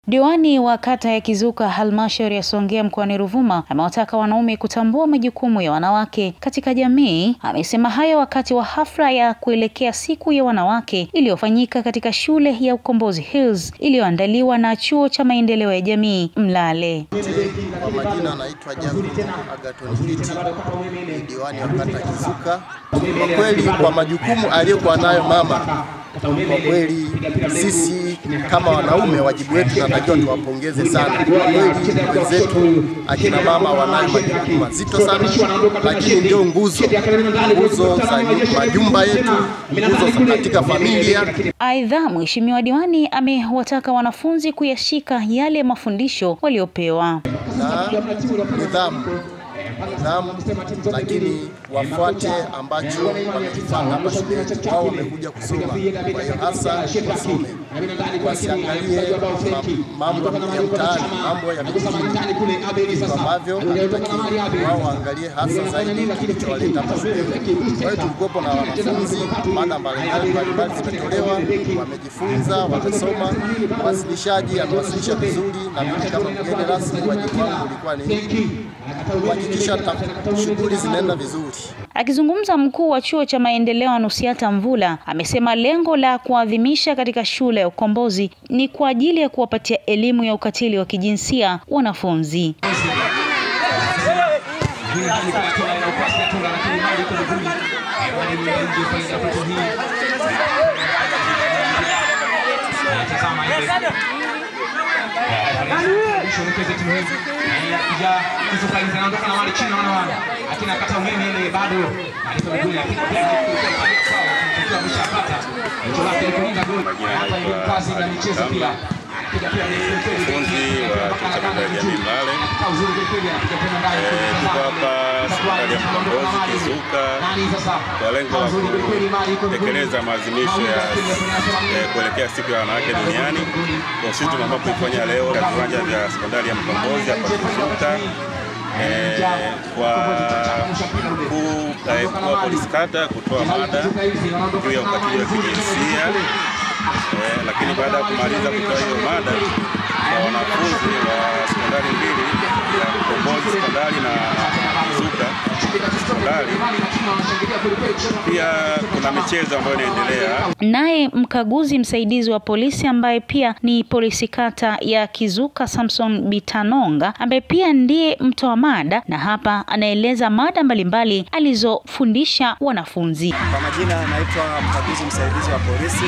Diwani wa kata ya Kizuka halmashauri ya Songea mkoani Ruvuma amewataka wanaume kutambua majukumu ya wanawake katika jamii. Amesema hayo wakati wa hafla ya kuelekea siku ya wanawake iliyofanyika katika shule ya Ukombozi Hills iliyoandaliwa na chuo cha maendeleo ya jamii Mlale. Kwa majina anaitwa Jacob Agathon Kiti, diwani wa kata Kizuka. Kwa kweli kwa majukumu aliyokuwa nayo mama, kwa kweli sisi kama wanaume wajibu wetu tunatakiwa tuwapongeze sana. Kwa kweli wenzetu akina mama wanayo majukumu mazito sana, lakini ndio nguzo za majumba yetu, nguzo za katika familia. Aidha, Mheshimiwa Diwani amewataka wanafunzi kuyashika yale mafundisho waliopewa na nidhamu, lakini wafuate ambacho wamekifanya hapa shuleni. Wao wamekuja kusoma, kwa hiyo hasa wasome, wasiangalie mambo ya mtaani, mambo ya vijijini ambavyo hatutaki wao waangalie hasa zaidi kilichowaleta hapa shuleni. Kwa hiyo tulikuwa na wanafunzi, mada mbalimbali zimetolewa, wamejifunza, wamesoma, mwasilishaji amewasilisha vizuri, na mimi kama mgeni rasmi wajibu wangu ulikuwa ni kuhakikisha shughuli zinaenda vizuri. Akizungumza mkuu wa chuo cha maendeleo Anusiata Mvula amesema lengo la kuadhimisha katika shule ya Ukombozi ni kwa ajili ya kuwapatia elimu ya ukatili wa kijinsia wanafunzi. Mfunzi wa chuo cha maendeleo ya jamii Mlale. Tuko hapa sekondari ya Ukombozi Kizuka kwa lengo la kutekeleza maadhimisho ya kuelekea siku ya wanawake duniani. Kwa sisi tumeamua kuifanya leo katika viwanja vya sekondari ya Ukombozi hapa Kizuka kwa polisi kata kutoa mada juu ya ukatili wa kijinsia. Lakini baada ya kumaliza kutoa hiyo mada kwa wanafunzi wa sekondari mbili ya Ukombozi sekondari na Kizuka sekondari, pia kuna michezo ambayo inaendelea. Naye mkaguzi msaidizi wa polisi ambaye pia ni polisi kata ya Kizuka Samson Bitanonga ambaye pia ndiye mtoa mada, na hapa anaeleza mada mbalimbali alizofundisha wanafunzi. Kwa majina naitwa mkaguzi msaidizi wa polisi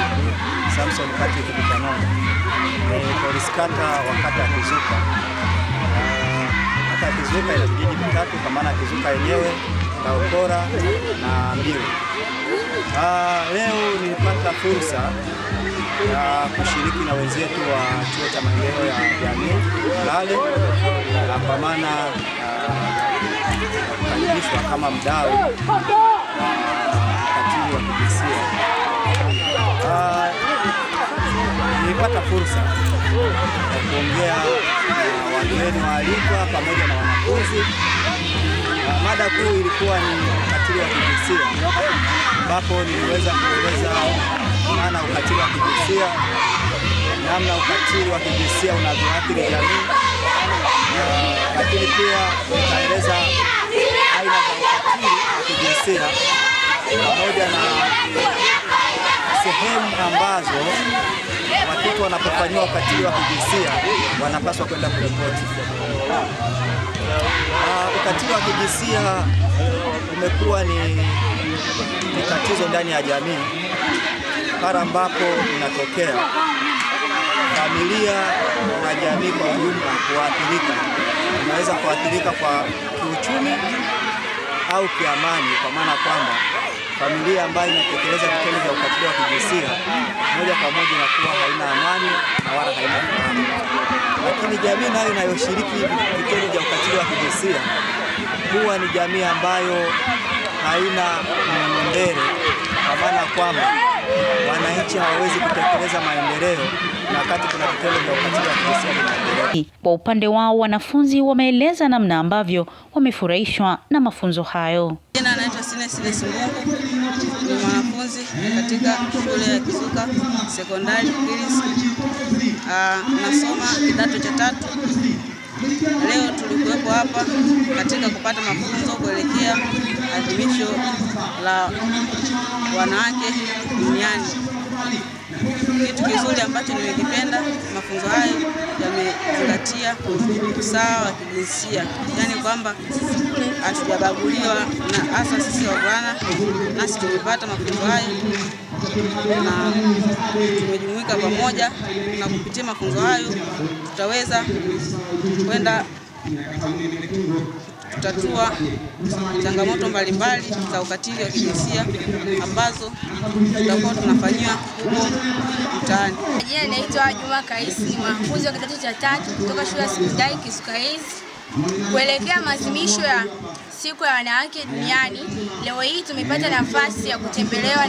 Samson Bitanonga. Polisi kata wa kata ya Kizuka. Kata ya Kizuka ina vijiji vitatu, kwa maana Kizuka yenyewe, Kaokora na Mbiru. Leo nilipata fursa ya kushiriki na wenzetu wa chuo cha maendeleo ya jamii Mlale, kwa maana kukaribishwa kama mdau ukatili wa kijinsia. Nilipata fursa ya kuongea na wageni waalikwa pamoja na wanafunzi. Mada kuu ilikuwa ni ukatili wa kijinsia, ambapo niliweza kueleza maana ukatili wa kijinsia, namna ukatili wa kijinsia unavyoathiri jamii, lakini pia nikaeleza aina za ukatili wa kijinsia pamoja na sehemu ambazo watoto wanapofanyiwa ukatili wa kijinsia wanapaswa kwenda kuripoti. Ukatili wa kijinsia umekuwa ni tatizo ndani ya jamii pale ambapo inatokea familia na jamii kwa ujumla kuathirika. Inaweza kuathirika kwa kiuchumi au kiamani, kwa maana kwamba familia ambayo inatekeleza vitendo vya ukatili wa kijinsia moja kwa moja inakuwa haina amani na wala haina furaha. Lakini jamii nayo inayoshiriki vitendo vya ukatili wa kijinsia huwa ni jamii ambayo haina mbele, kwa maana kwamba wananchi hawawezi kutekeleza maendeleo na wakati kuna vitendo vya ukatili wa kijinsia vinaendelea. Kwa upande wao wanafunzi wameeleza namna ambavyo wamefurahishwa na mafunzo hayo. Jina naitwa Siles Mbungu, ni mwanafunzi katika shule ya Kizuka Sekondari Hills. Nasoma kidato cha 3. Leo tulikuwepo hapa katika kupata mafunzo kuelekea adhimisho la wanawake duniani. Kitu kizuri ambacho nimekipenda, mafunzo hayo yamezingatia usawa wa kijinsia, yani kwamba hatujabaguliwa, na hasa sisi wavulana nasi tumepata mafunzo hayo na tumejumuika pamoja, na kupitia mafunzo hayo tutaweza kwenda kutatua changamoto mbalimbali za ukatili wa kijinsia ambazo tutakuwa tunafanyiwa huko mtaani. Jina naitwa Juma Kaisi, ni mwanafunzi wa kidato cha 3 kutoka shule ya sekondari Kizuka Hills. Kuelekea maadhimisho ya siku ya wanawake duniani, leo hii tumepata nafasi ya kutembelewa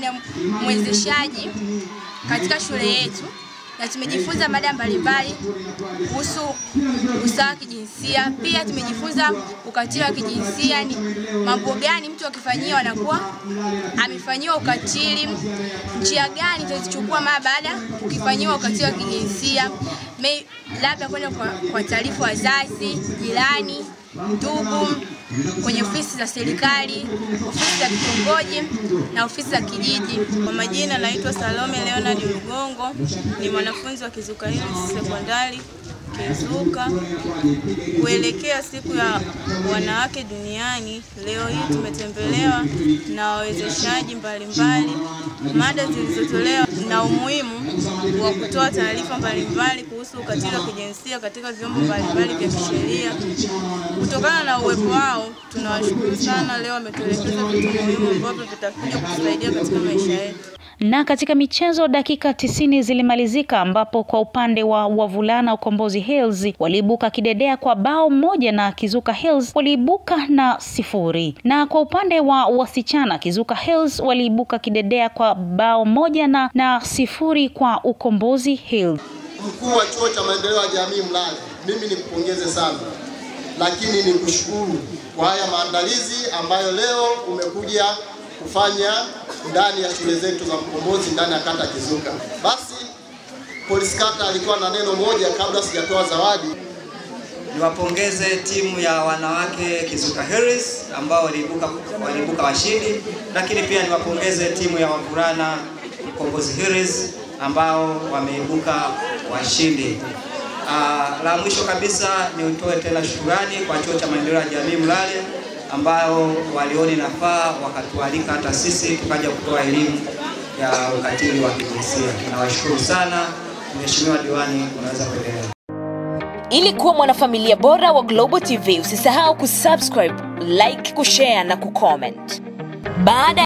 na mwezeshaji katika shule yetu, na tumejifunza mada mbalimbali kuhusu usawa wa kijinsia. Pia tumejifunza ukatili wa kijinsia, ni mambo gani mtu akifanyiwa anakuwa amefanyiwa ukatili, njia gani tuzichukua mara baada ukifanyiwa ukatili wa kijinsia, labda kwenda kwa taarifa wazazi, jirani, ndugu, kwenye ofisi za serikali, ofisi za kitongoji na ofisi za kijiji. Kwa majina naitwa Salome Leonard Lugongo, ni mwanafunzi wa Kizuka Hills Sekondari Kizuka. Kuelekea siku ya wanawake duniani, leo hii tumetembelewa na wawezeshaji mbalimbali, mada zilizotolewa na umuhimu wa kutoa taarifa mbalimbali kuhusu ukatili wa kijinsia katika vyombo mbalimbali vya kisheria. Kutokana na uwepo wao, tunawashukuru sana. Leo wametuelekeza vitu muhimu ambavyo vitakuja kusaidia katika maisha yetu. Na katika michezo, dakika 90 zilimalizika ambapo kwa upande wa wavulana Ukombozi Hills waliibuka kidedea kwa bao 1 na Kizuka Hills waliibuka na 0. Na kwa upande wa wasichana, Kizuka Hills waliibuka kidedea kwa bao 1 na 0 kwa Ukombozi Hills. Mkuu wa chuo cha maendeleo ya jamii Mlale, mimi nikupongeze sana, lakini nikushukuru kwa haya maandalizi ambayo leo umekuja kufanya ndani ya shule zetu za Mkombozi ndani ya kata Kizuka. Basi polisi kata alikuwa na neno moja kabla sijatoa zawadi. Niwapongeze timu ya wanawake Kizuka Hills ambao waliibuka washindi, lakini pia niwapongeze timu ya wavulana Mkombozi Hills ambao wameibuka washindi. La mwisho kabisa nitoe tena shukrani kwa chuo cha maendeleo ya jamii Mlale ambao walioni nafaa wakatualika hata sisi tukaja kutoa elimu ya ukatili wa kijinsia. Nawashukuru sana. Mheshimiwa Diwani, unaweza kuendelea. Ili kuwa mwanafamilia bora wa Global TV, usisahau kusubscribe, like, kushare na kucomment. Baada